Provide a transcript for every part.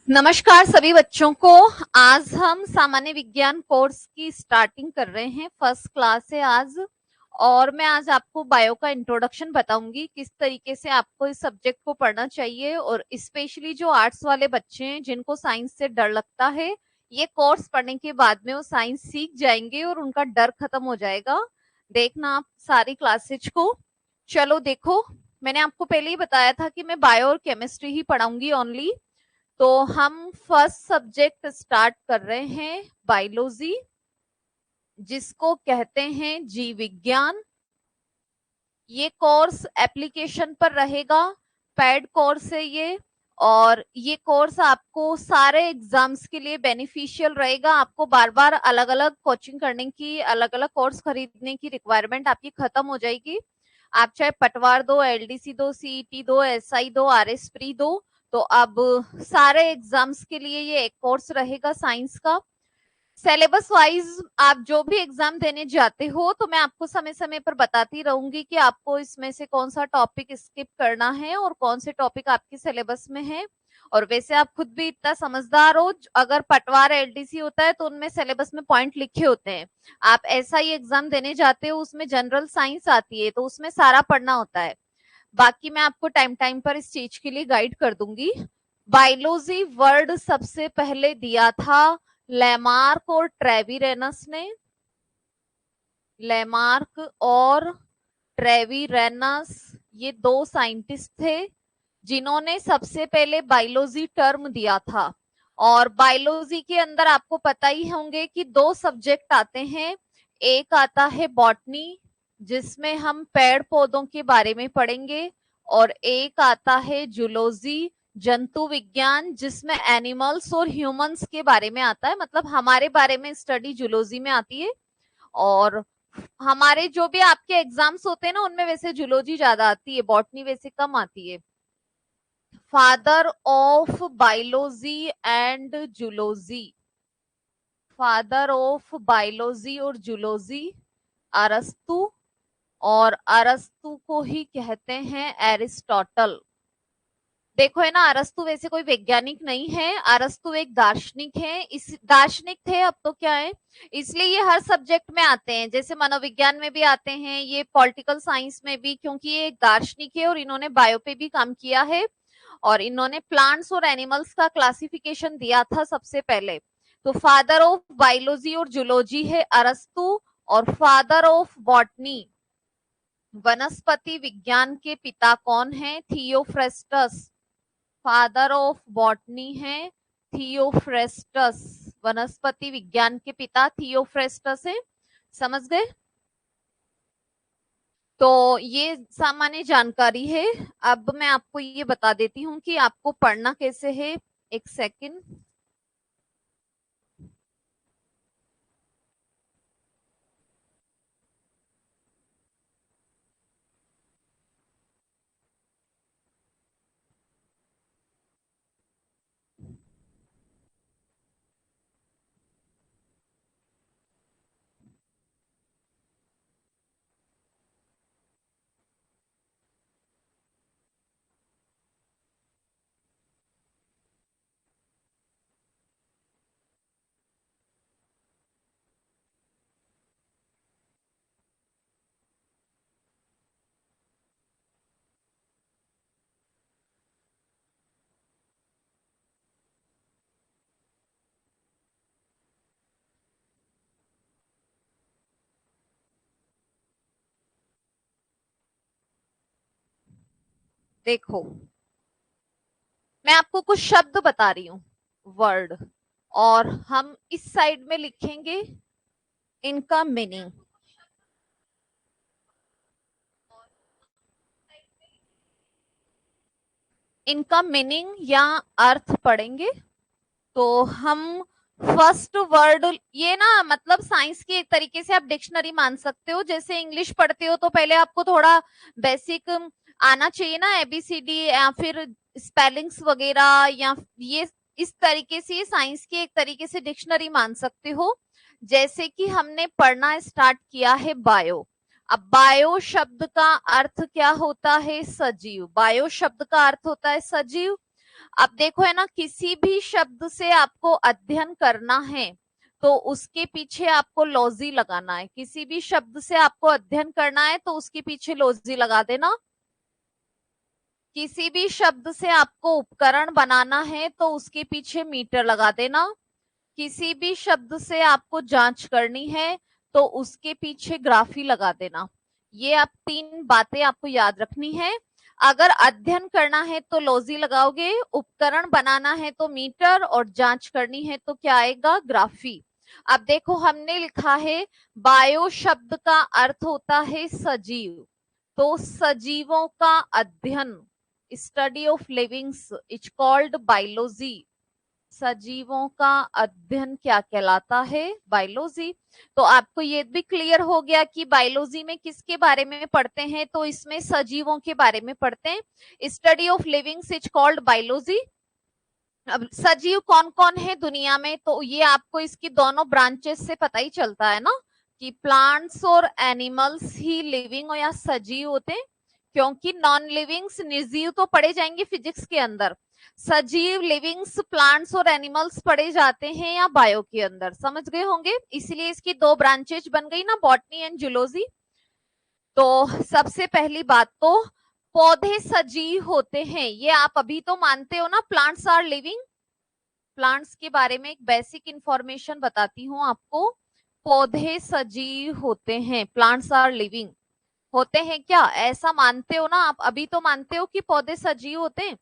नमस्कार सभी बच्चों को। आज हम सामान्य विज्ञान कोर्स की स्टार्टिंग कर रहे हैं। फर्स्ट क्लास है आज और मैं आज आपको बायो का इंट्रोडक्शन बताऊंगी, किस तरीके से आपको इस सब्जेक्ट को पढ़ना चाहिए। और स्पेशली जो आर्ट्स वाले बच्चे हैं जिनको साइंस से डर लगता है, ये कोर्स पढ़ने के बाद में वो साइंस सीख जाएंगे और उनका डर खत्म हो जाएगा। देखना आप सारी क्लासेज को। चलो देखो, मैंने आपको पहले ही बताया था कि मैं बायो और केमिस्ट्री ही पढ़ाऊंगी ओनली। तो हम फर्स्ट सब्जेक्ट स्टार्ट कर रहे हैं, बायोलॉजी, जिसको कहते हैं जीव विज्ञान। ये कोर्स एप्लीकेशन पर रहेगा, पेड कोर्स है ये। और ये कोर्स आपको सारे एग्जाम्स के लिए बेनिफिशियल रहेगा। आपको बार बार अलग अलग कोचिंग करने की, अलग अलग कोर्स खरीदने की रिक्वायरमेंट आपकी खत्म हो जाएगी। आप चाहे पटवार दो, एलडीसी दो, सीईटी दो, एसआई दो, आरएस प्री दो, तो अब सारे एग्जाम्स के लिए ये एक कोर्स रहेगा साइंस का। सिलेबस वाइज आप जो भी एग्जाम देने जाते हो तो मैं आपको समय समय पर बताती रहूंगी कि आपको इसमें से कौन सा टॉपिक स्किप करना है और कौन से टॉपिक आपके सिलेबस में है। और वैसे आप खुद भी इतना समझदार हो, अगर पटवार एलडीसी होता है तो उनमें सिलेबस में पॉइंट लिखे होते हैं। आप ऐसा ही एग्जाम देने जाते हो, उसमें जनरल साइंस आती है तो उसमें सारा पढ़ना होता है। बाकी मैं आपको टाइम टाइम पर इस चीज के लिए गाइड कर दूंगी। बायोलॉजी वर्ड सबसे पहले दिया था लेमार्क और ट्रेविरेनस ने। लेमार्क और ट्रेविरेनस, ये दो साइंटिस्ट थे जिन्होंने सबसे पहले बायोलॉजी टर्म दिया था। और बायोलॉजी के अंदर आपको पता ही होंगे कि दो सब्जेक्ट आते हैं। एक आता है बॉटनी, जिसमें हम पेड़ पौधों के बारे में पढ़ेंगे। और एक आता है जूलॉजी, जंतु विज्ञान, जिसमें एनिमल्स और ह्यूमंस के बारे में आता है। मतलब हमारे बारे में स्टडी जूलॉजी में आती है। और हमारे जो भी आपके एग्जाम्स होते हैं ना, उनमें वैसे जूलॉजी ज्यादा आती है, बॉटनी वैसे कम आती है। Father of biology and zoology, father of biology और जूलॉजी अरस्तु। और अरस्तु को ही कहते हैं एरिस्टोटल। देखो है ना, अरस्तु वैसे कोई वैज्ञानिक नहीं है, अरस्तु एक दार्शनिक है। इस दार्शनिक थे, अब तो क्या है, इसलिए ये हर सब्जेक्ट में आते हैं। जैसे मनोविज्ञान में भी आते हैं, ये पॉलिटिकल साइंस में भी, क्योंकि ये एक दार्शनिक है और इन्होंने बायो पे भी काम किया है। और इन्होंने प्लांट्स और एनिमल्स का क्लासिफिकेशन दिया था सबसे पहले। तो फादर ऑफ बायोलॉजी और जूलॉजी है अरस्तु। और फादर ऑफ बॉटनी, वनस्पति विज्ञान के पिता कौन है? थियोफ्रेस्टस। फादर ऑफ बॉटनी है थियोफ्रेस्टस। वनस्पति विज्ञान के पिता थियोफ्रेस्टस है। समझ गए? तो ये सामान्य जानकारी है। अब मैं आपको ये बता देती हूँ कि आपको पढ़ना कैसे है। एक सेकंड। देखो, मैं आपको कुछ शब्द बता रही हूँ, वर्ड, और हम इस साइड में लिखेंगे इनका मीनिंग। इनका मीनिंग या अर्थ पढ़ेंगे। तो हम फर्स्ट वर्ड, ये ना मतलब साइंस की एक तरीके से आप डिक्शनरी मान सकते हो। जैसे इंग्लिश पढ़ते हो तो पहले आपको थोड़ा बेसिक आना चाहिए ना, एबीसीडी या फिर स्पेलिंग्स वगैरह, या ये इस तरीके से साइंस की एक तरीके से डिक्शनरी मान सकते हो। जैसे कि हमने पढ़ना स्टार्ट किया है बायो। अब बायो शब्द का अर्थ क्या होता है? सजीव। बायो शब्द का अर्थ होता है सजीव। अब देखो है ना, किसी भी शब्द से आपको अध्ययन करना है तो उसके पीछे आपको लॉजी लगाना है। किसी भी शब्द से आपको अध्ययन करना है तो उसके पीछे लॉजी लगा देना। किसी भी शब्द से आपको उपकरण बनाना है तो उसके पीछे मीटर लगा देना। किसी भी शब्द से आपको जांच करनी है तो उसके पीछे ग्राफी लगा देना। ये आप 3 बातें आपको याद रखनी है। अगर अध्ययन करना है तो लॉजी लगाओगे, उपकरण बनाना है तो मीटर, और जांच करनी है तो क्या आएगा? ग्राफी। अब देखो हमने लिखा है बायो शब्द का अर्थ होता है सजीव, तो सजीवों का अध्ययन, study of livings is called biology. सजीवों का अध्ययन क्या कहलाता है? बायोलॉजी। तो आपको ये भी क्लियर हो गया कि बायोलॉजी में किसके बारे में पढ़ते हैं? तो इसमें सजीवों के बारे में पढ़ते हैं। Study of livings is called biology. अब सजीव कौन कौन है दुनिया में, तो ये आपको इसकी दोनों ब्रांचेस से पता ही चलता है ना कि प्लांट्स और एनिमल्स ही लिविंग या सजीव होते हैं, क्योंकि नॉन लिविंग्स निर्जीव तो पढ़े जाएंगे फिजिक्स के अंदर, सजीव लिविंग्स प्लांट्स और एनिमल्स पढ़े जाते हैं या बायो के अंदर। समझ गए होंगे, इसलिए इसकी 2 ब्रांचेज बन गई ना, बॉटनी एंड जूलॉजी। तो सबसे पहली बात तो पौधे सजीव होते हैं, ये आप अभी तो मानते हो ना, प्लांट्स आर लिविंग। प्लांट्स के बारे में एक बेसिक इंफॉर्मेशन बताती हूँ आपको। पौधे सजीव होते हैं, प्लांट्स आर लिविंग होते हैं क्या? ऐसा मानते हो ना आप, अभी तो मानते हो कि पौधे सजीव होते हैं।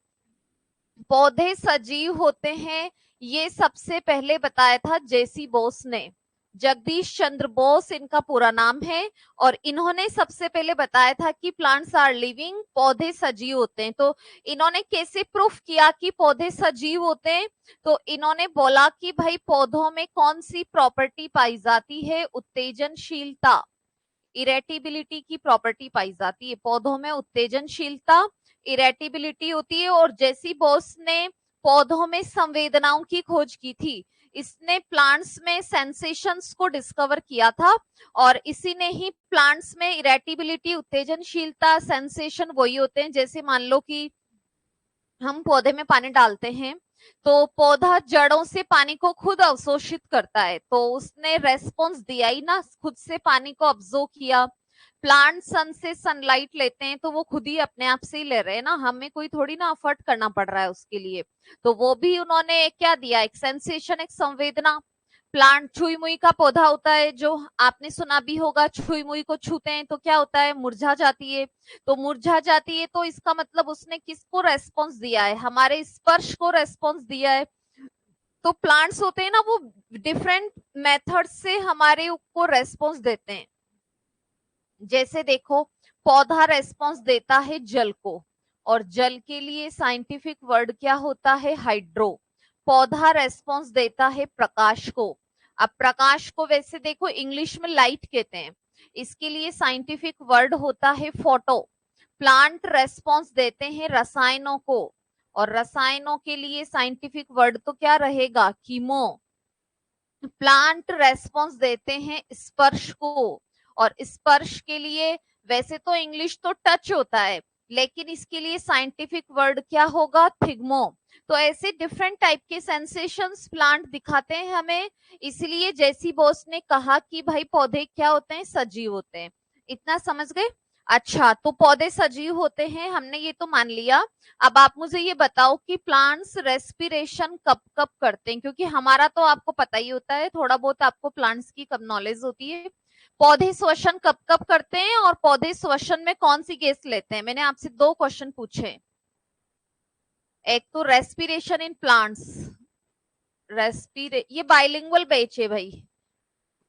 पौधे सजीव होते हैं ये सबसे पहले बताया था जेसी बोस ने। जगदीश चंद्र बोस इनका पूरा नाम है, और इन्होंने सबसे पहले बताया था कि प्लांट्स आर लिविंग, पौधे सजीव होते हैं। तो इन्होंने कैसे प्रूफ किया कि पौधे सजीव होते हैं? तो इन्होंने बोला कि भाई पौधों में कौन सी प्रॉपर्टी पाई जाती है? उत्तेजनशीलता, इरेटिबिलिटी की प्रॉपर्टी पाई जाती है पौधों में। उत्तेजनशीलता, इरेटिबिलिटी होती है। और जेसी बोस ने पौधों में संवेदनाओं की खोज की थी। इसने प्लांट्स में सेंसेशंस को डिस्कवर किया था, और इसी ने ही प्लांट्स में इरेटिबिलिटी, उत्तेजनशीलता, सेंसेशन वही होते हैं। जैसे मान लो कि हम पौधे में पानी डालते हैं तो पौधा जड़ों से पानी को खुद अवशोषित करता है, तो उसने रेस्पॉन्स दिया ही ना, खुद से पानी को ऑब्जर्व किया। प्लांट सन से सनलाइट लेते हैं तो वो खुद ही अपने आप से ही ले रहे हैं ना, हमें कोई थोड़ी ना एफर्ट करना पड़ रहा है उसके लिए। तो वो भी उन्होंने क्या दिया? एक सेंसेशन, एक संवेदना। प्लांट छुई मुई का पौधा होता है, जो आपने सुना भी होगा, छुई मुई को छूते हैं तो क्या होता है? मुरझा जाती है। तो मुरझा जाती है तो इसका मतलब उसने किसको रेस्पॉन्स दिया है? हमारे स्पर्श को रेस्पॉन्स दिया है। तो प्लांट्स होते हैं ना, वो डिफरेंट मेथड से हमारे को रेस्पॉन्स देते हैं। जैसे देखो, पौधा रेस्पॉन्स देता है जल को, और जल के लिए साइंटिफिक वर्ड क्या होता है? हाइड्रो। पौधा रेस्पॉन्स देता है प्रकाश को। अब प्रकाश को वैसे देखो इंग्लिश में लाइट कहते हैं, इसके लिए साइंटिफिक वर्ड होता है फोटो। प्लांट रेस्पॉन्स देते हैं रसायनों को, और रसायनों के लिए साइंटिफिक वर्ड तो क्या रहेगा? कीमो। प्लांट रेस्पॉन्स देते हैं स्पर्श को, और स्पर्श के लिए वैसे तो इंग्लिश तो टच होता है, लेकिन इसके लिए साइंटिफिक वर्ड क्या होगा? थिग्मो। तो ऐसे डिफरेंट टाइप के सेंसेशंस प्लांट दिखाते हैं हमें, इसलिए जेसी बोस ने कहा कि भाई पौधे क्या होते हैं? सजीव होते हैं। इतना समझ गए? अच्छा, तो पौधे सजीव होते हैं, हमने ये तो मान लिया। अब आप मुझे ये बताओ कि प्लांट्स रेस्पिरेशन कब कब करते हैं, क्योंकि हमारा तो आपको पता ही होता है, थोड़ा बहुत आपको प्लांट्स की कब नॉलेज होती है। पौधे श्वसन कब कब करते हैं, और पौधे श्वसन में कौन सी गैस लेते हैं? मैंने आपसे 2 क्वेश्चन पूछे। एक तो रेस्पिरेशन इन प्लांट्स, ये बाइलिंगुअल बैच है भाई,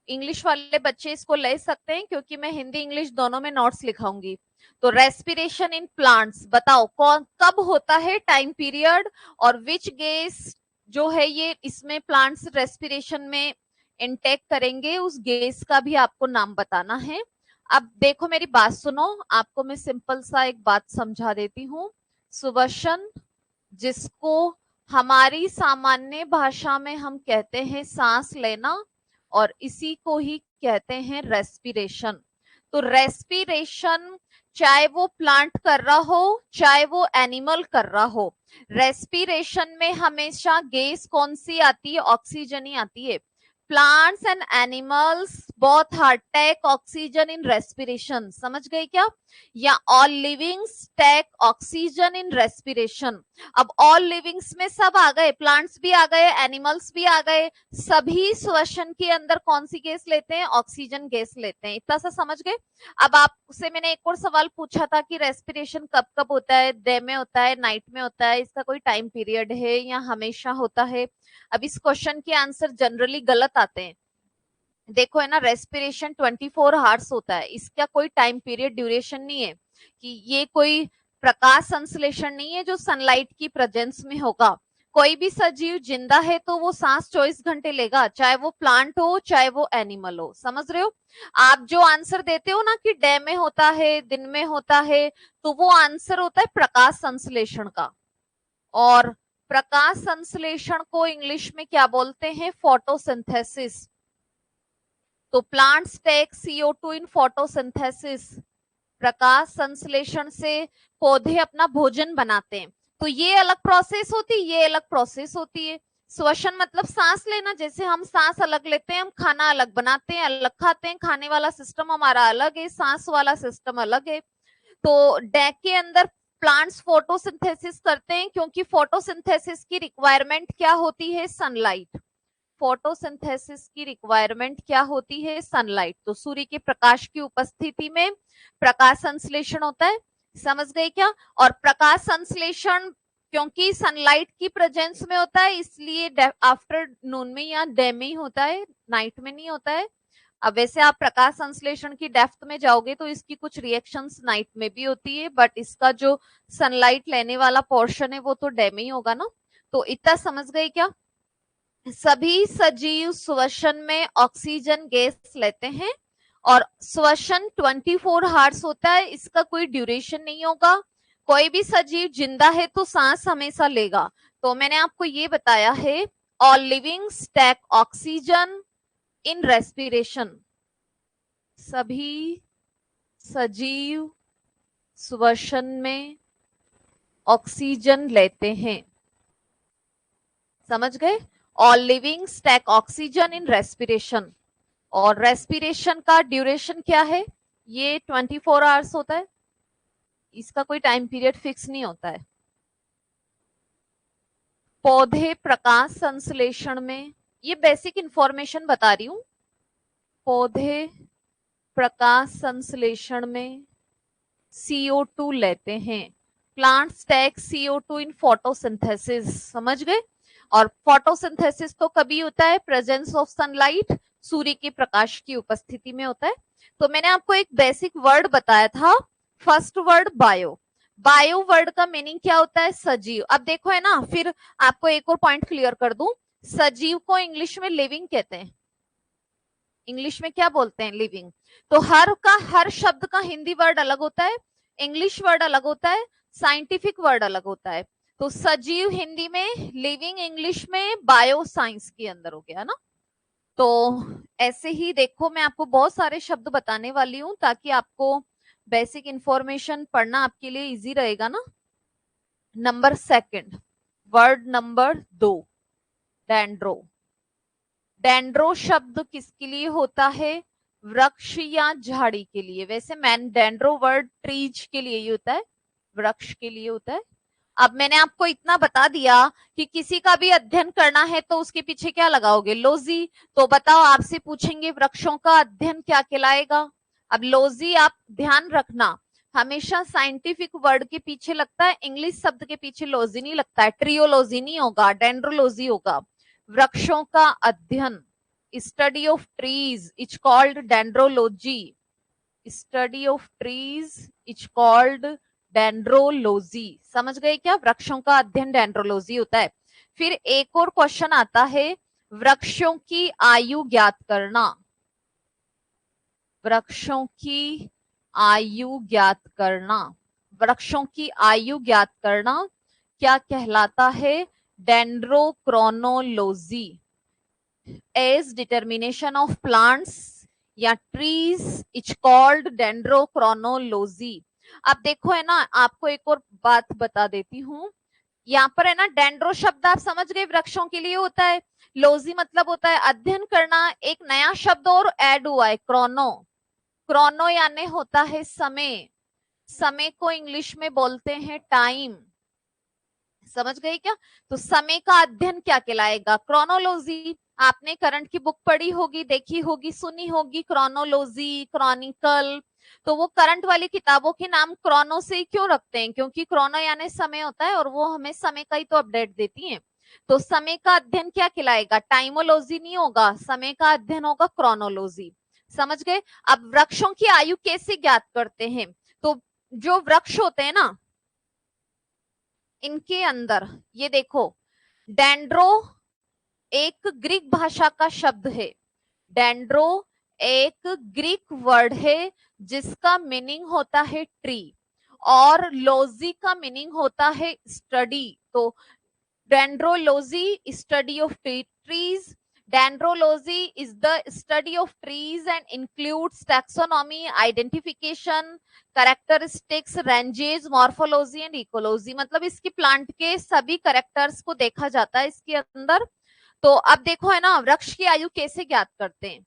इंग्लिश वाले बच्चे इसको ले सकते हैं, क्योंकि मैं हिंदी इंग्लिश दोनों में नोट्स लिखाऊंगी। तो रेस्पिरेशन इन प्लांट्स बताओ कौन कब होता है? टाइम पीरियड, और विच गैस जो है ये इसमें प्लांट्स रेस्पिरेशन में इनटेक करेंगे, उस गैस का भी आपको नाम बताना है। अब देखो मेरी बात सुनो, आपको मैं सिंपल सा एक बात समझा देती हूँ। श्वसन, जिसको हमारी सामान्य भाषा में हम कहते हैं सांस लेना, और इसी को ही कहते हैं रेस्पिरेशन। तो रेस्पिरेशन चाहे वो प्लांट कर रहा हो चाहे वो एनिमल कर रहा हो, रेस्पिरेशन में हमेशा गैस कौन सी आती है? ऑक्सीजन ही आती है। Plants and animals both take oxygen in respiration, समझ गए क्या? या all livings take oxygen in respiration. अब ऑल लिविंग्स में सब आ गए, प्लांट्स भी आ गए, एनिमल्स भी आ गए, सभी श्वसन के अंदर कौन सी गैस लेते हैं? ऑक्सीजन गैस लेते हैं। इतना सा समझ गए? अब आपसे मैंने एक और सवाल पूछा था कि रेस्पिरेशन कब कब होता है? डे में होता है, नाइट में होता है, इसका कोई टाइम पीरियड है या हमेशा होता है? अब इस क्वेश्चन के आंसर जनरली गलत आते हैं। देखो है ना, रेस्पिरेशन 24 आवर्स होता है, इसका कोई टाइम पीरियड ड्यूरेशन नहीं है, कि ये कोई प्रकाश संश्लेषण नहीं है जो सनलाइट की प्रेजेंस में होगा। कोई भी सजीव जिंदा है तो वो सांस 24 घंटे लेगा, चाहे वो प्लांट हो चाहे वो एनिमल हो। समझ रहे हो? आप जो आंसर देते हो ना कि डे में होता है, दिन में होता है, तो वो आंसर होता है प्रकाश संश्लेषण का। और प्रकाश संश्लेषण को इंग्लिश में क्या बोलते हैं? फोटोसिंथेसिस। तो plants take CO2 in photosynthesis, प्रकाश संश्लेषण से पौधे अपना भोजन बनाते हैं। तो ये अलग प्रोसेस होती है, ये अलग प्रोसेस होती है। श्वसन मतलब सांस लेना, जैसे हम सांस अलग लेते हैं, हम खाना अलग बनाते हैं, अलग खाते हैं, खाने वाला सिस्टम हमारा अलग है, सांस वाला सिस्टम अलग है। तो डेक के अंदर प्लांट्स फोटोसिंथेसिस करते हैं, क्योंकि फोटोसिंथेसिस की रिक्वायरमेंट क्या होती है? सनलाइट। फोटोसिंथेसिस की रिक्वायरमेंट क्या होती है? सनलाइट। तो सूर्य के प्रकाश की उपस्थिति में प्रकाश संश्लेषण होता है। समझ गए क्या? और प्रकाश संश्लेषण क्योंकि सनलाइट की प्रेजेंस में होता है, इसलिए आफ्टरनून में या डे में ही होता है, नाइट में नहीं होता है। अब वैसे आप प्रकाश संश्लेषण की डेप्थ में जाओगे तो इसकी कुछ रिएक्शंस नाइट में भी होती है, बट इसका जो सनलाइट लेने वाला पोर्शन है वो तो डे में ही होगा ना। तो इतना समझ गए क्या? सभी सजीव श्वसन में ऑक्सीजन गैस लेते हैं, और श्वसन 24 आवर्स होता है, इसका कोई ड्यूरेशन नहीं होगा। कोई भी सजीव जिंदा है तो सांस हमेशा लेगा। तो मैंने आपको ये बताया है, all livings take oxygen in respiration. सभी सजीव श्वसन में ऑक्सीजन लेते हैं। समझ गए? All livings take oxygen in respiration. और रेस्पिरेशन का ड्यूरेशन क्या है? ये 24 आवर्स होता है, इसका कोई टाइम पीरियड फिक्स नहीं होता है। पौधे प्रकाश संश्लेषण में, ये बेसिक इंफॉर्मेशन बता रही हूं, पौधे प्रकाश संश्लेषण में CO2 लेते हैं। Plants take CO2 in photosynthesis. समझ गए? और फोटोसिंथेसिस तो कभी होता है? प्रेजेंस ऑफ सनलाइट, सूर्य के प्रकाश की उपस्थिति में होता है। तो मैंने आपको एक बेसिक वर्ड बताया था, first word bio. Bio word का मीनिंग क्या होता है? सजीव। अब देखो है ना, फिर आपको एक और पॉइंट क्लियर कर दूं, सजीव को इंग्लिश में लिविंग कहते हैं। इंग्लिश में क्या बोलते हैं? लिविंग। तो हर शब्द का हिंदी वर्ड अलग होता है, इंग्लिश वर्ड अलग होता है, साइंटिफिक वर्ड अलग होता है। तो सजीव हिंदी में, लिविंग इंग्लिश में, बायो साइंस के अंदर हो गया ना। तो ऐसे ही देखो, मैं आपको बहुत सारे शब्द बताने वाली हूं ताकि आपको बेसिक इंफॉर्मेशन पढ़ना आपके लिए इजी रहेगा ना। Number second, word number 2, dendro. Dendro शब्द किसके लिए होता है? वृक्ष या झाड़ी के लिए। वैसे मैन डेंड्रो वर्ड ट्रीज के लिए ही होता है, वृक्ष के लिए होता है। अब मैंने आपको इतना बता दिया कि किसी का भी अध्ययन करना है तो उसके पीछे क्या लगाओगे? लॉजी। तो बताओ, आपसे पूछेंगे वृक्षों का अध्ययन क्या कहलाएगा? अब लॉजी आप ध्यान रखना, हमेशा साइंटिफिक वर्ड के पीछे लगता है, इंग्लिश शब्द के पीछे लॉजी नहीं लगता है। ट्रियोलॉजी नहीं होगा, डेंड्रोलॉजी होगा। वृक्षों का अध्ययन, study of trees is called dendrology. Study of trees is called dendrology. समझ गए क्या? वृक्षों का अध्ययन डेंड्रोलॉजी होता है। फिर एक और क्वेश्चन आता है, वृक्षों की आयु ज्ञात करना। वृक्षों की आयु ज्ञात करना, वृक्षों की आयु ज्ञात करना क्या कहलाता है? Dendrochronology. Age determination of plants या ट्रीज इज कॉल्ड डेंड्रोक्रोनोलॉजी। अब देखो है ना, आपको एक और बात बता देती हूँ, यहाँ पर है ना डेंड्रो शब्द आप समझ गए वृक्षों के लिए होता है, लोजी मतलब होता है अध्ययन करना, एक नया शब्द और ऐड हुआ है क्रोनो। क्रोनो यानी होता है समय, समय को इंग्लिश में बोलते हैं टाइम, समझ गए क्या? तो समय का अध्ययन क्या कहलाएगा? क्रोनोलॉजी। आपने करंट की बुक पढ़ी होगी, देखी होगी, सुनी होगी, क्रोनोलॉजी, क्रॉनिकल। तो वो करंट वाली किताबों के नाम क्रोनो से ही क्यों रखते हैं? क्योंकि क्रोनो यानी समय होता है और वो हमें समय का ही तो अपडेट देती है। तो समय का अध्ययन क्या कहलाएगा? टाइमोलॉजी नहीं होगा, समय का अध्ययन होगा क्रोनोलॉजी। समझ गए? अब वृक्षों की आयु कैसे ज्ञात करते हैं? तो जो वृक्ष होते हैं ना, इनके अंदर ये देखो, डेंड्रो एक ग्रीक भाषा का शब्द है। डेंड्रो एक ग्रीक वर्ड है जिसका मीनिंग होता है ट्री, और लॉजी का मीनिंग होता है स्टडी। तो dendrology study of trees, dendrology is the study of trees and includes taxonomy, identification, characteristics, ranges, morphology and ecology। मतलब इसकी प्लांट के सभी करेक्टर्स को देखा जाता है इसके अंदर। तो अब देखो है ना, वृक्ष की आयु कैसे ज्ञात करते हैं?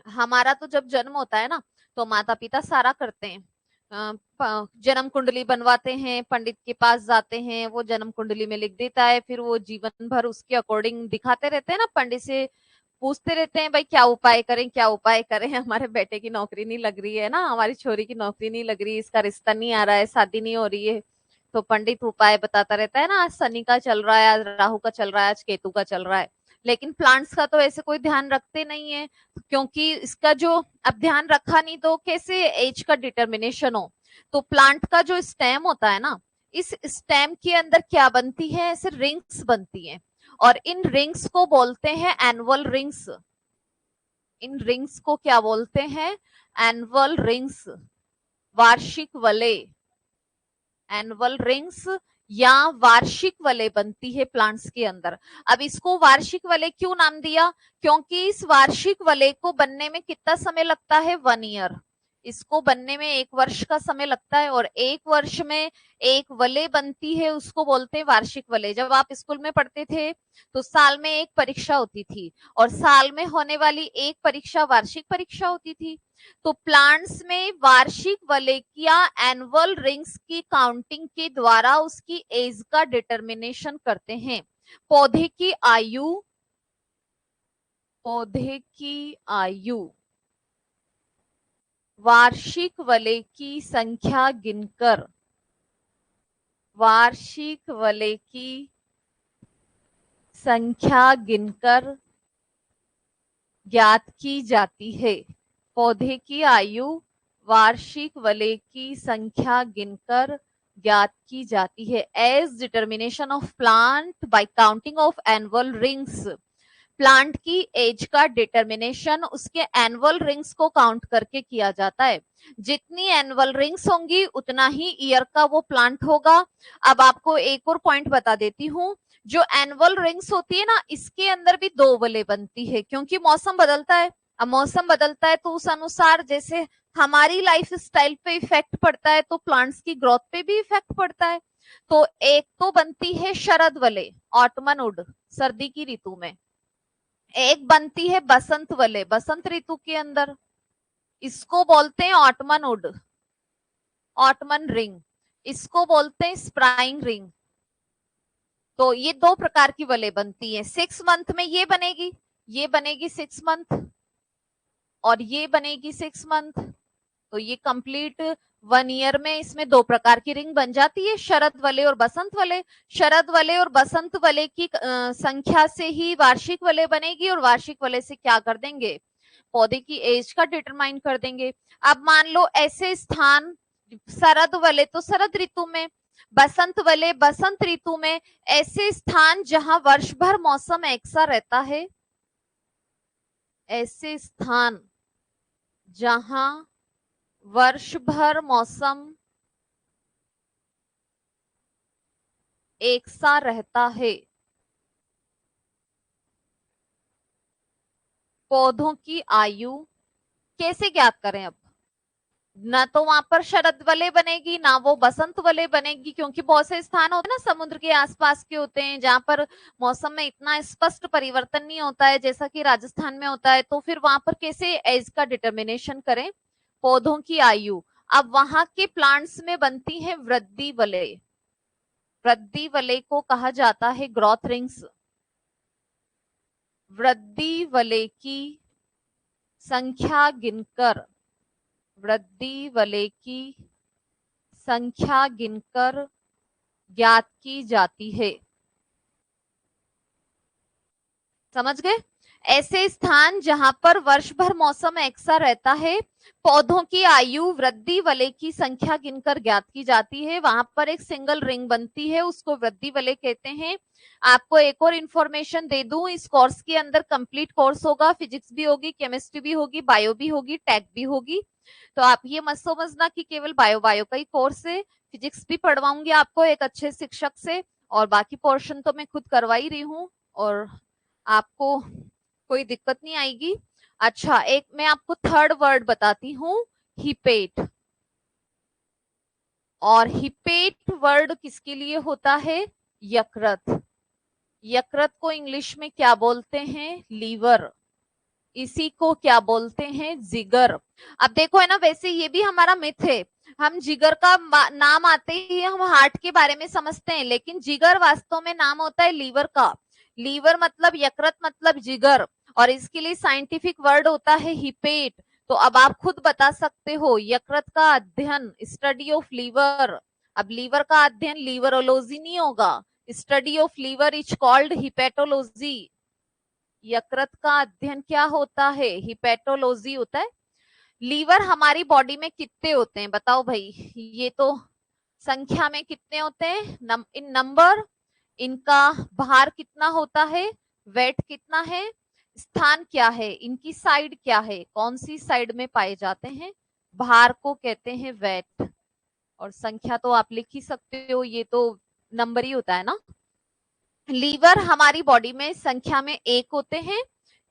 हमारा तो जब जन्म होता है ना, तो माता पिता सारा करते हैं, जन्म कुंडली बनवाते हैं, पंडित के पास जाते हैं, वो जन्म कुंडली में लिख देता है, फिर वो जीवन भर उसके अकॉर्डिंग दिखाते रहते हैं ना, पंडित से पूछते रहते हैं भाई क्या उपाय करें, क्या उपाय करें, हमारे बेटे की नौकरी नहीं लग रही है ना, हमारी छोरी की नौकरी नहीं लग रही, इसका रिश्ता नहीं आ रहा है, शादी नहीं हो रही है। तो पंडित उपाय बताता रहता है ना, आज शनि का चल रहा है, आज राहु का चल रहा है, आज केतु का चल रहा है। लेकिन प्लांट्स का तो ऐसे कोई ध्यान रखते नहीं है, क्योंकि इसका जो अब ध्यान रखा नहीं तो कैसे एज का डिटर्मिनेशन हो? तो प्लांट का जो स्टेम होता है ना, इस स्टेम के अंदर क्या बनती है? ऐसे रिंग्स बनती हैं, और इन रिंग्स को बोलते हैं एनुअल रिंग्स। इन रिंग्स को क्या बोलते हैं? एनुअल रिंग्स, वार्षिक वलय। एनुअल रिंग्स या वार्षिक वलय बनती है प्लांट्स के अंदर। अब इसको वार्षिक वलय क्यों नाम दिया? क्योंकि इस वार्षिक वलय को बनने में कितना समय लगता है? 1 ईयर। इसको बनने में 1 वर्ष का समय लगता है, और 1 वर्ष में एक वलय बनती है, उसको बोलते हैं वार्षिक वलय। जब आप स्कूल में पढ़ते थे तो साल में एक परीक्षा होती थी, और साल में होने वाली एक परीक्षा वार्षिक परीक्षा होती थी। तो प्लांट्स में वार्षिक वलय या एनुअल रिंग्स की काउंटिंग के द्वारा उसकी एज का डिटर्मिनेशन करते हैं। पौधे की आयु, पौधे की आयु वार्षिक वलय की संख्या गिनकर, वार्षिक वलय की संख्या गिनकर ज्ञात की जाती है। पौधे की आयु वार्षिक वलय की संख्या गिनकर ज्ञात की जाती है। Age determination of plant by counting of annual rings. Plant की एज का डिटर्मिनेशन उसके एनुअल रिंग्स को काउंट करके किया जाता है। जितनी एनुअल रिंग्स होंगी उतना ही ईयर का वो प्लांट होगा। अब आपको एक और पॉइंट बता देती हूँ, जो एनुअल रिंग्स होती है ना, इसके अंदर भी 2 वलय बनती है, क्योंकि मौसम बदलता है। अब मौसम बदलता है तो उस अनुसार जैसे हमारी लाइफ स्टाइल पे इफेक्ट पड़ता है, तो प्लांट्स की ग्रोथ पे भी इफेक्ट पड़ता है। तो एक तो बनती है शरद वलय, ऑटमन वुड, सर्दी की ऋतु में। एक बनती है बसंत वलय, बसंत ऋतु के अंदर, इसको बोलते हैं ऑटमन वुड, ऑटमन रिंग। इसको बोलते हैं स्प्राइंग रिंग। तो ये 2 प्रकार की वलय बनती है। 6 मंथ में ये बनेगी, ये बनेगी 6 मंथ, और ये बनेगी 6 मंथ। तो ये कंप्लीट 1 ईयर में इसमें 2 प्रकार की रिंग बन जाती है, शरद वलय और बसंत वलय। शरद वलय और बसंत वलय की संख्या से ही वार्षिक वलय बनेगी, और वार्षिक वलय से क्या कर देंगे? पौधे की एज का डिटरमाइन कर देंगे। अब मान लो ऐसे स्थान, शरद वलय तो शरद ऋतु में, बसंत वलय बसंत ऋतु में, ऐसे स्थान जहां वर्ष भर मौसम एक सा रहता है, ऐसे स्थान जहां वर्ष भर मौसम एक सा रहता है, पौधों की आयु कैसे ज्ञात करें? अब ना तो वहां पर शरद वलय बनेगी, ना वो बसंत वलय बनेगी, क्योंकि बहुत से स्थान होते हैं ना समुद्र के आसपास के होते हैं जहां पर मौसम में इतना स्पष्ट परिवर्तन नहीं होता है जैसा कि राजस्थान में होता है। तो फिर वहां पर कैसे एज का डिटर्मिनेशन करें? पौधों की आयु। अब वहां के प्लांट्स में बनती है वृद्धि वलय। वृद्धि वलय को कहा जाता है ग्रोथ रिंग्स। वृद्धि वलय की संख्या गिनकर, वृद्धि वलय की संख्या गिनकर ज्ञात की जाती है। समझ गए? ऐसे स्थान जहां पर वर्ष भर मौसम एकसा रहता है, पौधों की आयु वृद्धि वलय की संख्या गिनकर ज्ञात की जाती है, वहां पर एक सिंगल रिंग बनती है, उसको वृद्धि वलय कहते हैं। आपको एक और इंफॉर्मेशन दे दूं, इस कोर्स के अंदर कंप्लीट कोर्स होगा, फिजिक्स भी होगी, केमिस्ट्री भी होगी, बायो भी होगी, टेक भी होगी। तो आप ये मत समझना कि केवल बायो बायो का ही कोर्स है। फिजिक्स भी पढ़वाऊंगी आपको एक अच्छे शिक्षक से, और बाकी पोर्शन तो मैं खुद करवा ही रही हूँ, और आपको कोई दिक्कत नहीं आएगी। अच्छा, एक मैं आपको थर्ड वर्ड बताती हूँ, हिपेट। और हिपेट वर्ड किसके लिए होता है? यकृत। यकृत को इंग्लिश में क्या बोलते हैं? लीवर। इसी को क्या बोलते हैं? जिगर। अब देखो है ना, वैसे ये भी हमारा मिथ है, हम जिगर का नाम आते ही हम हार्ट के बारे में समझते हैं, लेकिन जिगर वास्तव में नाम होता है लीवर का। लीवर मतलब यकृत मतलब जिगर, और इसके लिए साइंटिफिक वर्ड होता है हिपेट। तो अब आप खुद बता सकते हो, यकृत का अध्ययन, स्टडी ऑफ लीवर। अब लीवर का अध्ययन लीवरोलॉजी नहीं होगा, study of liver is called hepatology. यकृत का अध्ययन क्या होता है? हिपेटोलॉजी होता है। लीवर हमारी बॉडी में कितने होते हैं बताओ भाई? ये तो संख्या में कितने होते हैं? इन नंबर। इनका भार कितना होता है? वेट कितना है? स्थान क्या है? इनकी साइड क्या है? कौन सी साइड में पाए जाते हैं? भार को कहते हैं वेट, और संख्या तो आप लिख ही सकते हो, ये तो नंबर ही होता है ना। लीवर हमारी बॉडी में संख्या में एक होते हैं,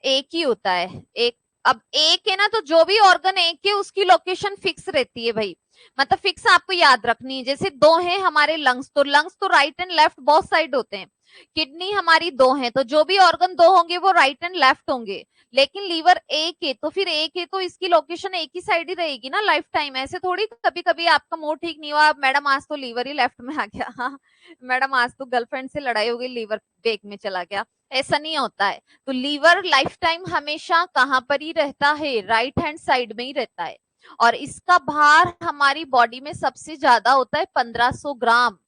एक ही होता है एक। अब एक है ना, तो जो भी ऑर्गन एक है उसकी लोकेशन फिक्स रहती है भाई, मतलब फिक्स आपको याद रखनी है। जैसे दो है हमारे लंग्स तो right and left both side होते हैं। किडनी हमारी दो है, तो जो भी ऑर्गन दो होंगे वो राइट एंड लेफ्ट होंगे। लेकिन लीवर एक है, तो फिर एक है तो इसकी लोकेशन एक ही साइड ही रहेगी ना लाइफ टाइम। ऐसे थोड़ी कभी कभी आपका मूड ठीक नहीं हुआ, मैडम आज तो लीवर ही लेफ्ट में आ गया, हाँ मैडम आज तो गर्लफ्रेंड से लड़ाई हो गई, लीवर बेक में चला गया, ऐसा नहीं होता है। तो लीवर लाइफ टाइम हमेशा कहां पर ही रहता है? राइट हैंड साइड में ही रहता है। और इसका भार हमारी बॉडी में सबसे ज्यादा होता है 1500 ग्राम।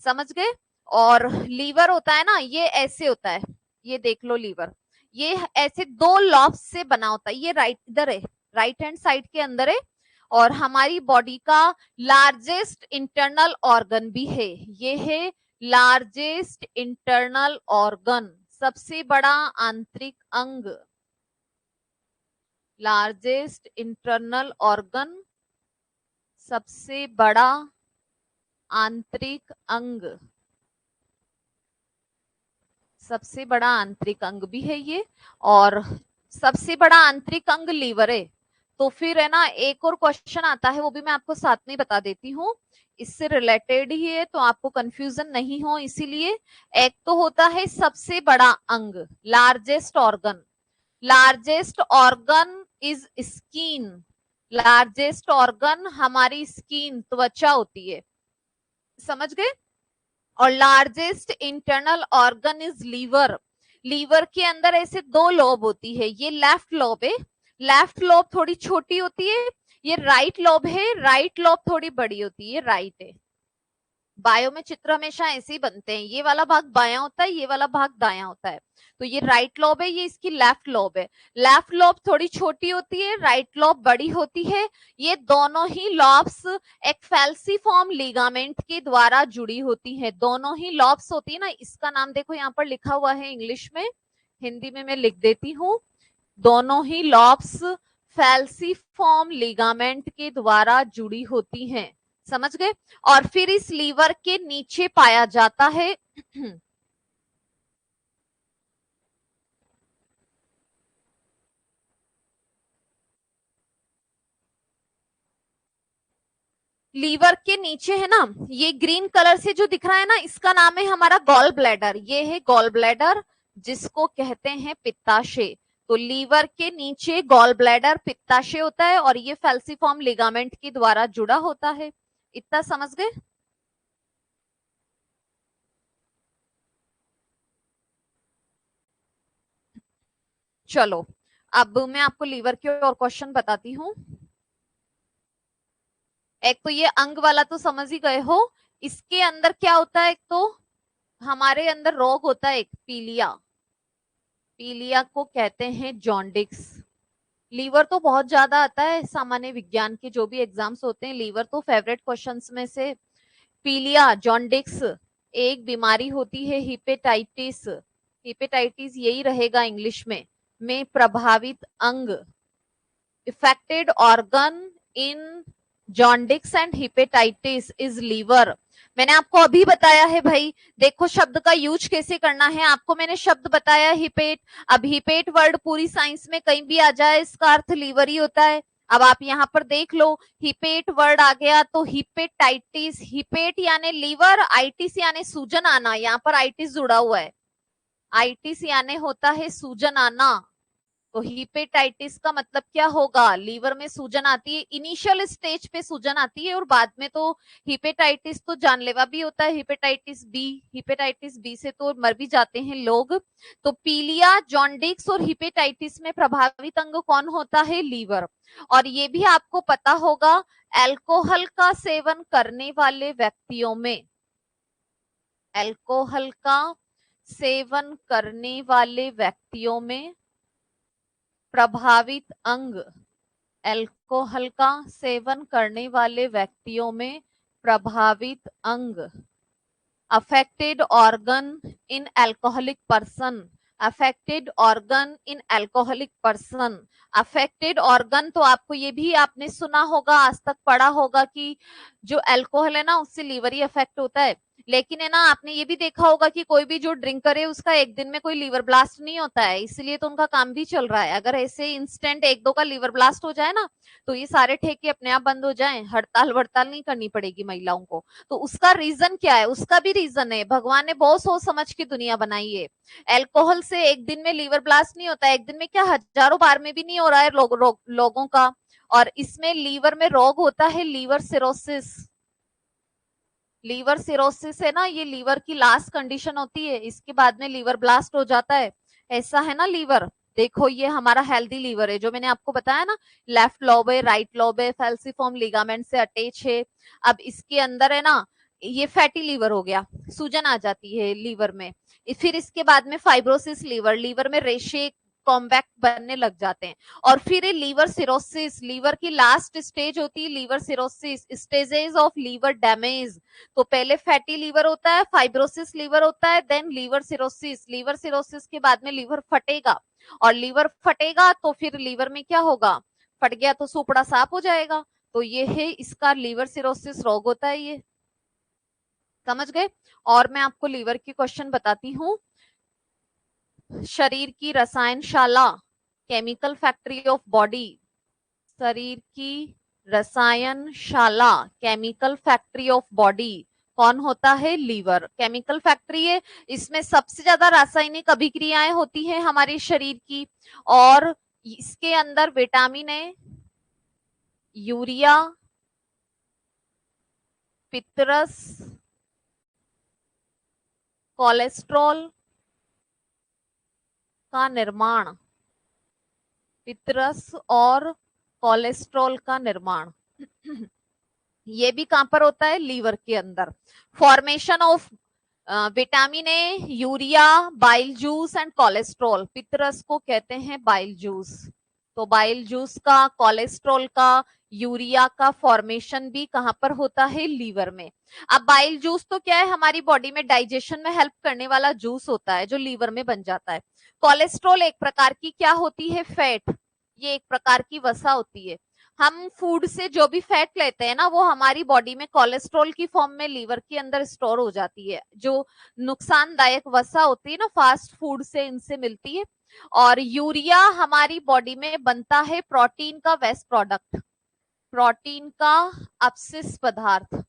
समझ गए? और लीवर होता है ना, ये ऐसे होता है, ये देख लो लीवर, ये ऐसे दो लॉब्स से बना होता है। ये राइट इधर है, राइट हैंड साइड के अंदर है, और हमारी बॉडी का लार्जेस्ट इंटरनल ऑर्गन भी है। ये है लार्जेस्ट इंटरनल ऑर्गन, सबसे बड़ा आंतरिक अंग। लार्जेस्ट इंटरनल ऑर्गन, सबसे बड़ा आंतरिक अंग, सबसे बड़ा आंतरिक अंग भी है ये, और सबसे बड़ा आंतरिक अंग लीवर है। तो फिर है ना, एक और क्वेश्चन आता है, वो भी मैं आपको साथ में बता देती हूँ, इससे रिलेटेड ही है, तो आपको कंफ्यूजन नहीं हो इसीलिए। एक तो होता है सबसे बड़ा अंग, largest organ. Largest organ is skin. Largest organ हमारी स्किन, त्वचा होती है। समझ गए? और largest internal organ is liver. Liver के अंदर ऐसे दो लोब होती है, ये लेफ्ट लोब है, लेफ्ट लोब थोड़ी छोटी होती है, ये राइट लोब है, राइट लोब थोड़ी बड़ी होती है, राइट है। बायो में चित्र हमेशा ऐसे ही बनते हैं, ये वाला भाग बायां होता है, ये वाला भाग दायां होता है। तो ये राइट लोब है, ये इसकी लेफ्ट लोब है। लेफ्ट लोब थोड़ी छोटी होती है, राइट लोब बड़ी होती है। ये दोनों ही लॉब्स एक फैल्सीफॉर्म लिगामेंट के द्वारा जुड़ी होती है। दोनों ही लॉब्स होती है ना, इसका नाम देखो यहाँ पर लिखा हुआ है इंग्लिश में, हिंदी में मैं लिख देती हूँ। दोनों ही लॉब्स फैल्सीफॉर्म लिगामेंट के द्वारा जुड़ी होती हैं। समझ गए? और फिर इस लीवर के नीचे पाया जाता है लीवर के नीचे है ना, ये ग्रीन कलर से जो दिख रहा है ना, इसका नाम है हमारा गॉल ब्लैडर। ये है गॉल ब्लैडर, जिसको कहते हैं पित्ताशय। तो लीवर के नीचे गॉल ब्लैडर पित्ताशय होता है और ये फैल्सीफॉर्म लिगामेंट के द्वारा जुड़ा होता है। इतना समझ गए? चलो, अब मैं आपको लीवर के और क्वेश्चन बताती हूँ। एक तो ये अंग वाला तो समझ ही गए हो। इसके अंदर क्या होता है? एक तो हमारे अंदर रोग होता है एक पीलिया। पीलिया को कहते हैं जॉन्डिक्स। लीवर तो बहुत ज्यादा आता है सामान्य विज्ञान के जो भी एग्जाम्स होते हैं, लीवर तो फेवरेट क्वेश्चंस में से। पीलिया, जॉन्डिक्स एक बीमारी होती है, हिपेटाइटिस। हिपेटाइटिस यही रहेगा इंग्लिश में प्रभावित अंग। Effected organ in jaundice and hepatitis is liver. मैंने आपको अभी बताया है भाई, देखो शब्द का यूज कैसे करना है। आपको मैंने शब्द बताया हिपेट। अब हिपेट वर्ड पूरी साइंस में कहीं भी आ जाए, इसका अर्थ लीवर ही होता है। अब आप यहाँ पर देख लो, हिपेट वर्ड आ गया तो हिपेटाइटिस, हिपेट यानी लीवर, आइटिस यानी सूजन आना। यहाँ पर आइटिस जुड़ा हुआ है। आइटिस यानी होता है सूजन आना। तो हिपेटाइटिस का मतलब क्या होगा? लीवर में सूजन आती है, इनिशियल स्टेज पे सूजन आती है और बाद में तो हिपेटाइटिस तो जानलेवा भी होता है। हिपेटाइटिस बी, हिपेटाइटिस बी से तो मर भी जाते हैं लोग। तो पीलिया, जॉन्डिक्स और हिपेटाइटिस में प्रभावित अंग कौन होता है? लीवर। और ये भी आपको पता होगा, अल्कोहल का सेवन करने वाले व्यक्तियों में, अल्कोहल का सेवन करने वाले व्यक्तियों में प्रभावित अंग, अल्कोहल का सेवन करने वाले व्यक्तियों में प्रभावित अंग, affected organ in alcoholic person, affected organ in alcoholic person. Affected organ तो आपको ये भी आपने सुना होगा, आज तक पढ़ा होगा कि जो अल्कोहल है ना उससे लीवर ही अफेक्ट होता है। लेकिन है ना, आपने ये भी देखा होगा कि कोई भी जो ड्रिंक करे उसका एक दिन में कोई लीवर ब्लास्ट नहीं होता है, इसलिए तो उनका काम भी चल रहा है। अगर ऐसे इंस्टेंट एक दो का लीवर ब्लास्ट हो जाए ना, तो ये सारे ठेके अपने आप बंद हो जाएं, हड़ताल वड़ताल नहीं करनी पड़ेगी महिलाओं को। तो उसका रीजन क्या है? उसका भी रीजन है, भगवान ने बहुत सोच समझ के दुनिया बनाई है। अल्कोहल से एक दिन में लीवर ब्लास्ट नहीं होता है, एक दिन में क्या हजारों बार में भी नहीं हो रहा है लोगों का। और इसमें लीवर में रोग होता है लीवर सिरोसिस। लीवर सिरोसिस है ना, ये लीवर की लास्ट कंडीशन होती है, इसके बाद में लीवर ब्लास्ट हो जाता है। ऐसा है ना लीवर। देखो ये हमारा हेल्दी लीवर है, जो मैंने आपको बताया ना, लेफ्ट लोब है, राइट लोब है, फैल्सीफॉर्म लिगामेंट से अटैच है। अब इसके अंदर है ना, ये फैटी लीवर हो गया, सूजन आ जाती है लीवर में। फिर इसके बाद में फाइब्रोसिस लीवर, लीवर में रेशे कॉम्पैक्ट बनने लग जाते हैं। और फिर लीवर सिरोसिस, लीवर की लास्ट स्टेज होती है liver cirrhosis, stages of liver damage. तो पहले फैटी लीवर होता है, फाइब्रोसिस लीवर होता है, then liver cirrhosis. Liver cirrhosis के बाद में लीवर फटेगा, और लीवर फटेगा तो फिर लीवर में क्या होगा? फट गया तो सुपड़ा साफ हो जाएगा। तो ये है इसका लीवर सिरोसिस रोग होता है ये। समझ गए? और मैं आपको लीवर की क्वेश्चन बताती हूँ। शरीर की रसायनशाला, केमिकल फैक्ट्री ऑफ बॉडी, शरीर की रसायनशाला, केमिकल फैक्ट्री ऑफ बॉडी कौन होता है? लीवर। केमिकल फैक्ट्री है, इसमें सबसे ज्यादा रासायनिक अभिक्रियाएं होती है हमारे शरीर की। और इसके अंदर vitamin A, urea, Patras, cholesterol का निर्माण, पितरस और कोलेस्ट्रॉल का निर्माण ये भी कहां पर होता है? लीवर के अंदर। Formation of vitamin A, urea, bile juice and cholesterol. Patras को कहते हैं बाइल जूस। तो बाइल जूस का, कोलेस्ट्रॉल का, यूरिया का फॉर्मेशन भी कहां पर होता है? लीवर में। अब बाइल जूस तो क्या है? हमारी बॉडी में डाइजेशन में हेल्प करने वाला जूस होता है जो लीवर में बन जाता है। कोलेस्ट्रॉल एक प्रकार की क्या होती है? फैट। ये एक प्रकार की वसा होती है। हम फूड से जो भी फैट लेते हैं ना, वो हमारी बॉडी में कोलेस्ट्रॉल की फॉर्म में लीवर के अंदर स्टोर हो जाती है। जो नुकसानदायक वसा होती है ना फास्ट फूड से, इनसे मिलती है। और यूरिया हमारी बॉडी में बनता है प्रोटीन का वेस्ट प्रोडक्ट। प्रोटीन का अपशिष्ट पदार्थ।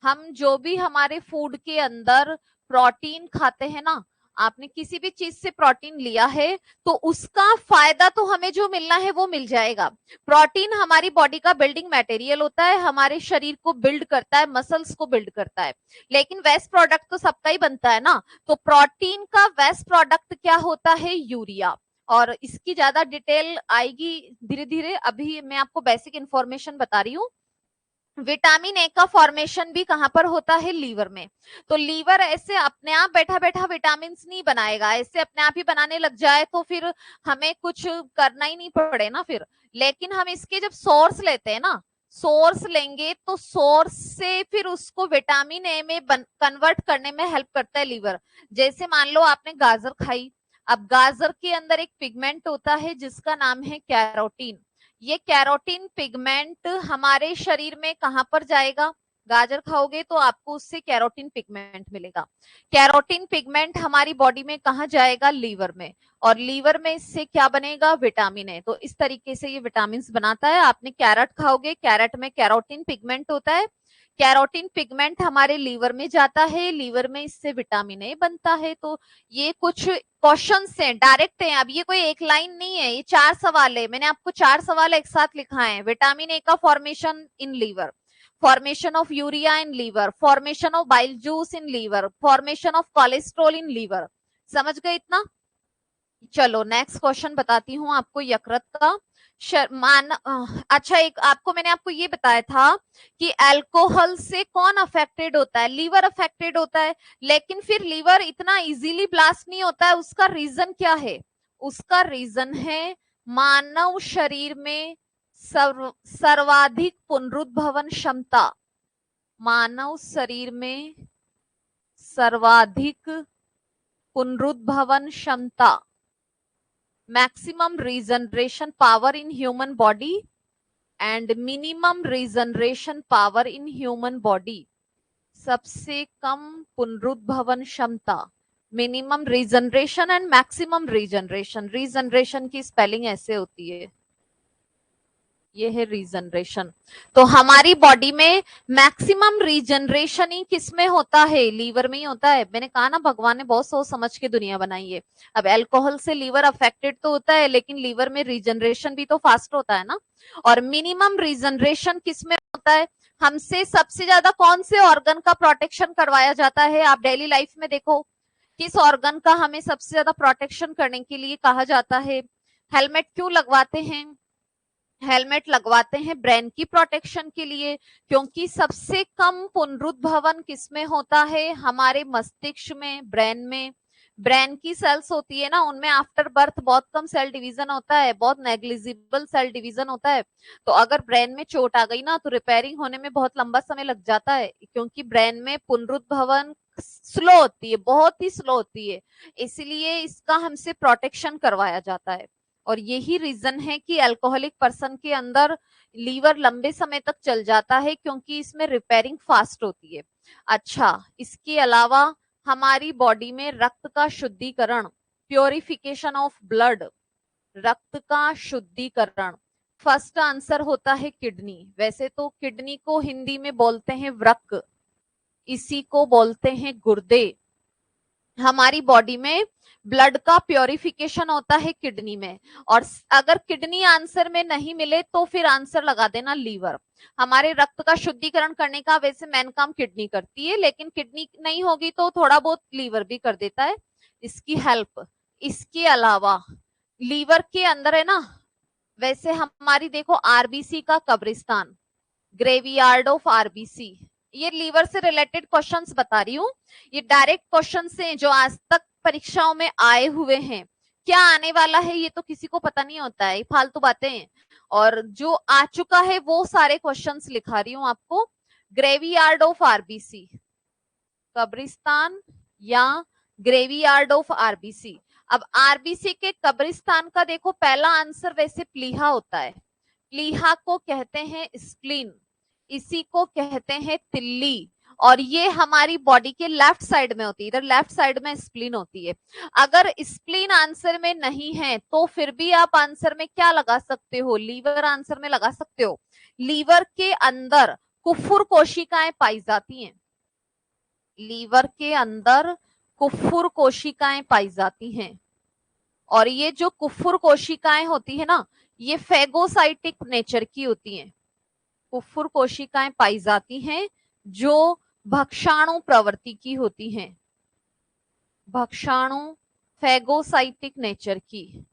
हम जो भी हमारे फूड के अंदर प्रोटीन खाते हैं ना, आपने किसी भी चीज से प्रोटीन लिया है तो उसका फायदा तो हमें जो मिलना है वो मिल जाएगा। प्रोटीन हमारी बॉडी का बिल्डिंग मटेरियल होता है, हमारे शरीर को बिल्ड करता है, मसल्स को बिल्ड करता है, लेकिन वेस्ट प्रोडक्ट तो सबका ही बनता है ना। तो प्रोटीन का वेस्ट प्रोडक्ट क्या होता है? यूरिया। और इसकी ज्यादा डिटेल आएगी धीरे धीरे, अभी मैं आपको बेसिक इंफॉर्मेशन बता रही हूँ। विटामिन ए का फॉर्मेशन भी कहां पर होता है? लीवर में। तो लीवर ऐसे अपने आप बैठा बैठा विटामिन नहीं बनाएगा, ऐसे अपने आप ही बनाने लग जाए तो फिर हमें कुछ करना ही नहीं पड़े ना फिर। लेकिन हम इसके जब सोर्स लेते हैं ना, सोर्स लेंगे तो सोर्स से फिर उसको विटामिन ए में कन्वर्ट करने में हेल्प करता है लीवर। जैसे मान लो आपने गाजर खाई, अब गाजर के अंदर एक पिगमेंट होता है जिसका नाम है कैरोटीन। ये कैरोटीन पिगमेंट हमारे शरीर में कहां पर जाएगा? गाजर खाओगे तो आपको उससे कैरोटीन पिगमेंट मिलेगा। कैरोटीन पिगमेंट हमारी बॉडी में कहां जाएगा? लीवर में। और लीवर में इससे क्या बनेगा? विटामिन है। तो इस तरीके से ये विटामिन बनाता है। आपने कैरेट खाओगे, कैरेट में कैरोटीन पिगमेंट होता है, कैरोटीन पिगमेंट हमारे लीवर में जाता है, लीवर में इससे विटामिन ए बनता है। तो ये कुछ क्वेश्चन है, डायरेक्ट है। अब ये कोई एक लाइन नहीं है, ये 4 सवाल है। मैंने आपको 4 सवाल एक साथ लिखा है। विटामिन ए का formation in liver, formation of urea in liver, formation of bile juice in liver, formation of cholesterol in liver. समझ गए इतना? चलो नेक्स्ट क्वेश्चन बताती हूँ आपको यकृत का। अच्छा, एक आपको मैंने आपको ये बताया था कि अल्कोहल से कौन अफेक्टेड होता है? लीवर अफेक्टेड होता है। लेकिन फिर लीवर इतना इजीली ब्लास्ट नहीं होता है, उसका रीजन क्या है? उसका रीजन है मानव शरीर में सर्वाधिक पुनरुद्भवन क्षमता। मानव शरीर में सर्वाधिक पुनरुद्भवन क्षमता, maximum regeneration power in human body and minimum regeneration power in human body। सबसे कम पुनरुद्भवन क्षमता, minimum regeneration and maximum regeneration. Regeneration की स्पेलिंग ऐसे होती है, ये है रीजनरेशन। तो हमारी बॉडी में मैक्सिमम रीजनरेशन ही किसमें होता है? लीवर में ही होता है। मैंने कहा ना, भगवान ने बहुत सोच समझ के दुनिया बनाई है। अब अल्कोहल से लीवर अफेक्टेड तो होता है, लेकिन लीवर में रीजनरेशन भी तो फास्ट होता है ना। और मिनिमम रीजनरेशन किसमें होता है? हमसे सबसे ज्यादा कौन से ऑर्गन का प्रोटेक्शन करवाया जाता है? आप डेली लाइफ में देखो, किस ऑर्गन का हमें सबसे ज्यादा प्रोटेक्शन करने के लिए कहा जाता है? हेलमेट क्यों लगवाते हैं? हेलमेट लगवाते हैं ब्रेन की प्रोटेक्शन के लिए, क्योंकि सबसे कम पुनरुद्भवन किसमें होता है? हमारे मस्तिष्क में, ब्रेन में। ब्रेन की सेल्स होती है ना, उनमें आफ्टर बर्थ बहुत कम सेल डिवीजन होता है, बहुत नेग्लिजिबल सेल डिवीजन होता है। तो अगर ब्रेन में चोट आ गई ना, तो रिपेयरिंग होने में बहुत लंबा समय लग जाता है, क्योंकि ब्रेन में पुनरुद्भवन स्लो होती है, बहुत ही स्लो होती है। इसलिए इसका हमसे प्रोटेक्शन करवाया जाता है। और यही रीजन है कि अल्कोहलिक पर्सन के अंदर लीवर लंबे समय तक चल जाता है, क्योंकि इसमें रिपेयरिंग फास्ट होती है। अच्छा, इसके अलावा हमारी बॉडी में रक्त का शुद्धिकरण, प्योरिफिकेशन ऑफ ब्लड, रक्त का शुद्धिकरण, फर्स्ट आंसर होता है किडनी। वैसे तो किडनी को हिंदी में बोलते हैं वृक्क, इसी को बोलते हैं गुर्दे। हमारी बॉडी में ब्लड का प्योरिफिकेशन होता है किडनी में। और अगर किडनी आंसर में नहीं मिले तो फिर आंसर लगा देना लीवर। हमारे रक्त का शुद्धिकरण करने का वैसे मेन काम किडनी करती है, लेकिन किडनी नहीं होगी तो थोड़ा बहुत लीवर भी कर देता है इसकी हेल्प। इसके अलावा लीवर के अंदर है ना, वैसे हमारी देखो आरबीसी का कब्रिस्तान, ग्रेवयार्ड ऑफ आरबीसी। ये लीवर से रिलेटेड क्वेश्चंस बता रही हूँ, ये डायरेक्ट क्वेश्चंस हैं जो आज तक परीक्षाओं में आए हुए हैं। क्या आने वाला है ये तो किसी को पता नहीं होता है, फालतू बातें हैं। और जो आ चुका है वो सारे क्वेश्चंस लिखा रही हूँ आपको। ग्रेवयार्ड ऑफ आरबीसी, कब्रिस्तान या ग्रेवयार्ड ऑफ आरबीसी। अब आरबीसी के कब्रिस्तान का देखो, पहला आंसर वैसे प्लीहा होता है। प्लीहा को कहते हैं स्प्लीन, इसी को कहते हैं तिल्ली। और ये हमारी बॉडी के लेफ्ट साइड में होती है, इधर लेफ्ट साइड में स्प्लीन होती है। अगर स्प्लीन आंसर में नहीं है तो फिर भी आप आंसर में क्या लगा सकते हो, लीवर आंसर में लगा सकते हो। लीवर के अंदर कुफुर कोशिकाएं पाई जाती हैं, लीवर के अंदर कुफुर कोशिकाएं पाई जाती हैं। और ये जो कुफुर कोशिकाएं होती है ना, ये फेगोसाइटिक नेचर की होती हैं। कुफुर कोशिकाएं पाई जाती हैं जो भक्षाणु प्रवृत्ति की होती हैं, भक्षाणु फेगोसाइटिक नेचर की।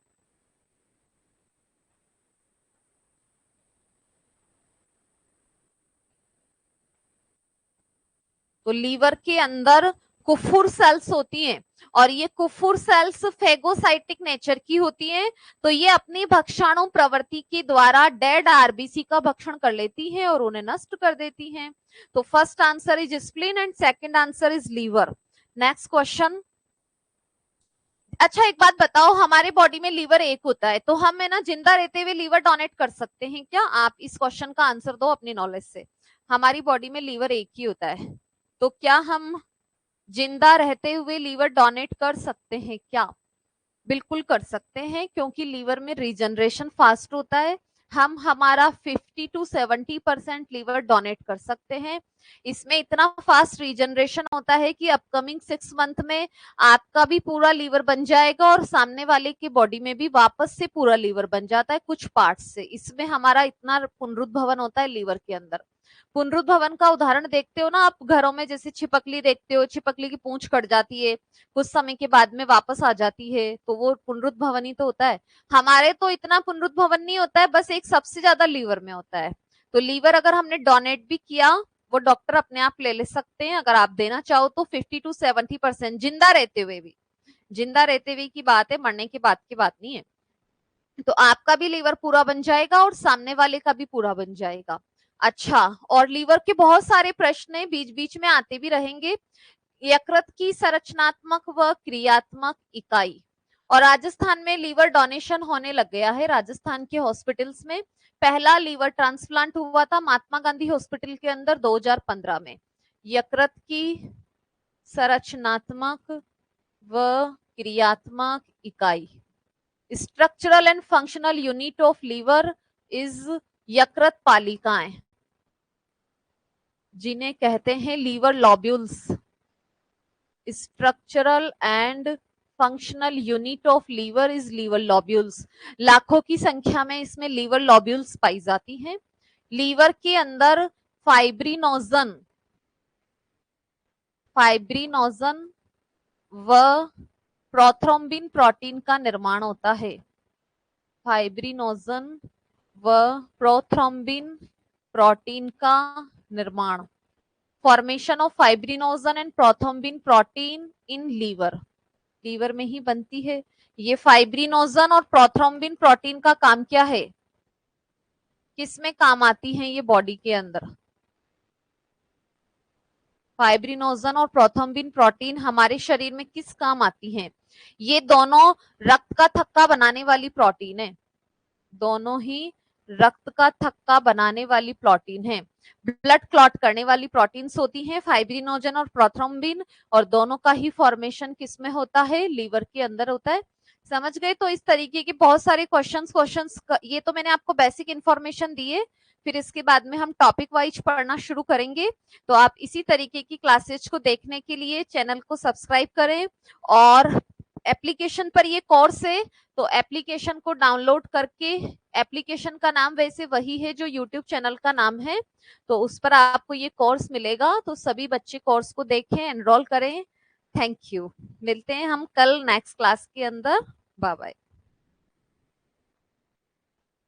तो लीवर के अंदर कुफुर सेल्स होती हैं और ये कुफुर सेल्स फेगोसाइटिक नेचर की होती हैं। तो ये अपनी भक्षाणु प्रवृत्ति के द्वारा डेड आरबीसी का भक्षण कर लेती हैं और उन्हें नष्ट कर देती हैं। तो first answer is spleen and second answer is liver. Next question. अच्छा एक बात बताओ, हमारे बॉडी में लीवर एक होता है, तो हम है ना जिंदा रहते हुए लीवर डोनेट कर सकते हैं क्या? आप इस क्वेश्चन का आंसर दो अपनी नॉलेज से। हमारी बॉडी में लीवर एक ही होता है, तो क्या हम जिंदा रहते हुए लीवर डोनेट कर सकते हैं क्या? बिल्कुल कर सकते हैं, क्योंकि लीवर में रीजनरेशन फास्ट होता है। हम हमारा 50 to 70% लीवर डोनेट कर सकते हैं। इसमें इतना फास्ट रीजनरेशन होता है कि अपकमिंग 6 मंथ में आपका भी पूरा लीवर बन जाएगा और सामने वाले की बॉडी में भी वापस से पूरा लीवर बन जाता है कुछ पार्ट्स से। इसमें हमारा इतना पुनरुद्भवन होता है लीवर के अंदर। पुनरुद्भवन का उदाहरण देखते हो ना आप घरों में, जैसे छिपकली देखते हो, छिपकली की पूंछ कट जाती है, कुछ समय के बाद में वापस आ जाती है, तो वो पुनरुद्भवन ही तो होता है। हमारे तो इतना पुनरुद्भवन नहीं होता है, बस एक सबसे ज्यादा लीवर में होता है। तो लीवर अगर हमने डोनेट भी किया, वो डॉक्टर अपने आप ले सकते हैं, अगर आप देना चाहो तो 50 to 70% जिंदा रहते हुए भी। जिंदा रहते हुए की बात है, मरने के बाद की बात नहीं है। तो आपका भी लीवर पूरा बन जाएगा और सामने वाले का भी पूरा बन जाएगा। अच्छा, और लीवर के बहुत सारे प्रश्न बीच बीच में आते भी रहेंगे। यकृत की संरचनात्मक व क्रियात्मक इकाई। और राजस्थान में लीवर डोनेशन होने लग गया है। राजस्थान के हॉस्पिटल्स में पहला लीवर ट्रांसप्लांट हुआ था महात्मा गांधी हॉस्पिटल के अंदर 2015 में। यकृत की संरचनात्मक व क्रियात्मक इकाई, structural and functional unit of liver is यकृत पालिकाएं, जिन्हें कहते हैं liver lobules. Structural and functional unit of liver is liver lobules. लाखों की संख्या में इसमें लीवर लॉब्यूल्स पाई जाती हैं। लीवर के अंदर फाइब्रिनोजन व प्रोथ्रोम्बिन प्रोटीन का निर्माण होता है। फाइब्रिनोजन व प्रोथ्रोम्बिन प्रोटीन का निर्माण, formation of fibrinogen and prothrombin protein in liver, liver में ही बनती है। ये फाइब्रिनोजन और प्रोथ्रोम्बिन प्रोटीन का काम क्या है, किसमें काम आती है ये बॉडी के अंदर? फाइब्रिनोजन और प्रोथ्रोम्बिन प्रोटीन हमारे शरीर में किस काम आती हैं? ये दोनों रक्त का थक्का बनाने वाली प्रोटीन है, दोनों ही रक्त का थक्का बनाने वाली प्रोटीन है। ब्लड क्लॉट करने वाली प्रोटीन्स होती हैं फाइब्रिनोजन और प्रोथ्रोम्बिन, और दोनों का ही फॉर्मेशन किसमें होता है? लीवर के अंदर होता है। समझ गए? तो इस तरीके के बहुत सारे क्वेश्चंस ये तो मैंने आपको बेसिक इन्फॉर्मेशन दी है, फिर इसके बाद में हम टॉपिक वाइज पढ़ना शुरू करेंगे। तो आप इसी तरीके की क्लासेज को देखने के लिए चैनल को सब्सक्राइब करें। और एप्लीकेशन पर ये कोर्स है, तो एप्लीकेशन को डाउनलोड करके, एप्लीकेशन का नाम वैसे वही है जो यूट्यूब चैनल का नाम है, तो उस पर आपको ये कोर्स मिलेगा। तो सभी बच्चे कोर्स को देखें, एनरोल करें। Thank you. मिलते हैं हम कल नेक्स्ट क्लास के अंदर। Bye bye.